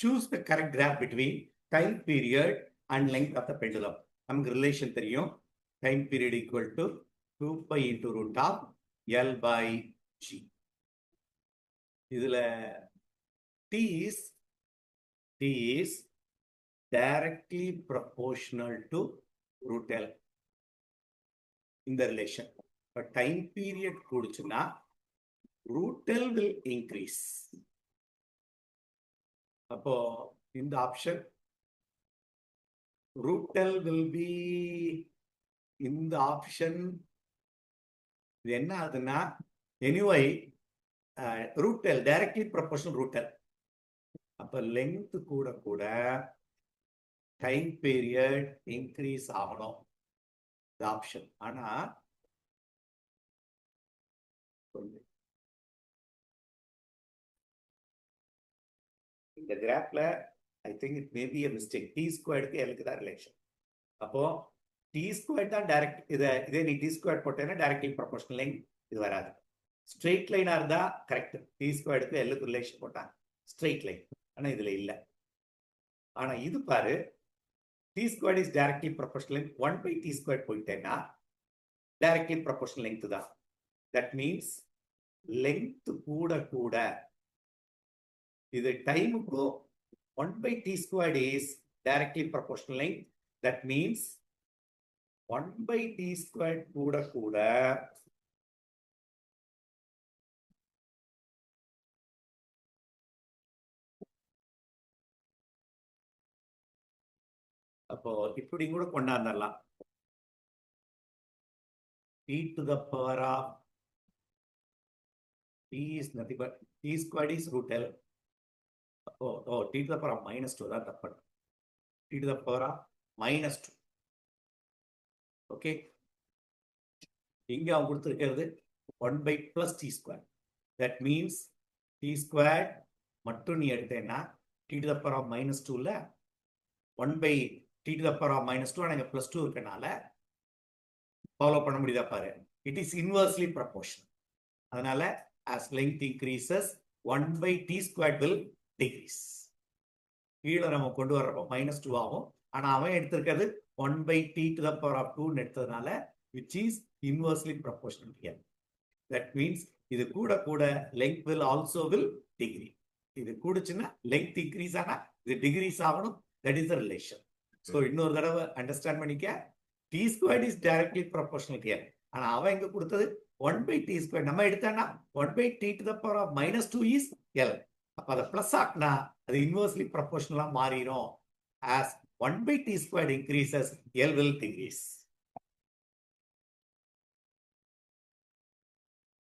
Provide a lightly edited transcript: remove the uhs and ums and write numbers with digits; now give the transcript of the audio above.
choose the correct graph between time period and length of the pendulum. நமக்கு relation தெரியும். Time period equal to 2 pi into root of L by G. இதுல T is directly proportional to root L in the relation. But time period கூடுச்சுன்னா root L will increase. அப்போ இந்த option root L will be இந்த option இது என்ன ஆகுதுன்னா anyway root L directly proportional root L. அப்ப length கூட கூட time period increase ஆகணும் இந்த ஆப்ஷன். ஆனா இந்த கிராஃப்ல I think it may be a mistake. T squared க்கு L க்கு தான் ரிலேஷன். அப்போ T squared தான் டைரக்ட் இதே நீ T squared போட்டேன்னா டைரக்ட்லி ப்ரொபோர்ஷனல் லெங்த் இது வராது. ஸ்ட்ரெயிட் லைனா இருந்தா கரெக்ட். T squared க்கு L க்கு ரிலேஷன் போட்டா ஸ்ட்ரெயிட் லைன். ஆனா இதுல இல்ல. ஆனா இது பாரு T squared is directly proportional length 1 by T squared போயிட்டேன்னா directly proportional length தான். That means length கூட கூட இது டைமுக்கு 1 by T squared is directly proportional length. That means 1 by T squared கூட கூட அப்போ இப்படி கூட கொண்டாந்துடலாம். T to the power of T is nothing but T squared is root L. T to the power of -2 தான் தப்பு. T to the power of -2. Okay, இங்க அவங்க கொடுத்திருக்கிறது 1 by plus T squared. That means T squared மட்டும் நீ எடுத்தேன்னா T to the power of -2 ல 1 by T to the power of -2 ஆனா இங்க +2 இருக்கனால ஃபாலோ பண்ண முடியுதா பாரு. It is inversely proportional. அதனால as length increases 1 by T squared will decrease. கீழே நம்ம கொண்டு வர்றப்போ -2 ஆகும். ஆனா அவன் எடுத்திருக்கிறது 1 by T to the power of 2 எடுத்ததுனால which is inversely proportional here. That means இது கூட கூட length will also will decrease. இது கூடுச்சுன்னா length increase ஆனா இது decrease ஆகணும். That is the relation. So இன்னொரு தடவை அண்டர்ஸ்டாண்ட் பண்ணிக்க. T squared is directly proportional here. ஆனா அவன் இங்க கொடுத்தது 1 by T squared. நம்ம எடுத்தோம்னா 1 by T to the power of -2 is L. அப்ப அதை பிளஸ் ஆக்குனா அது இன்வெர்ஸ்லி ப்ரொபோர்ஷனலா மாறிடும். As 1 by T squared increases, L will decrease.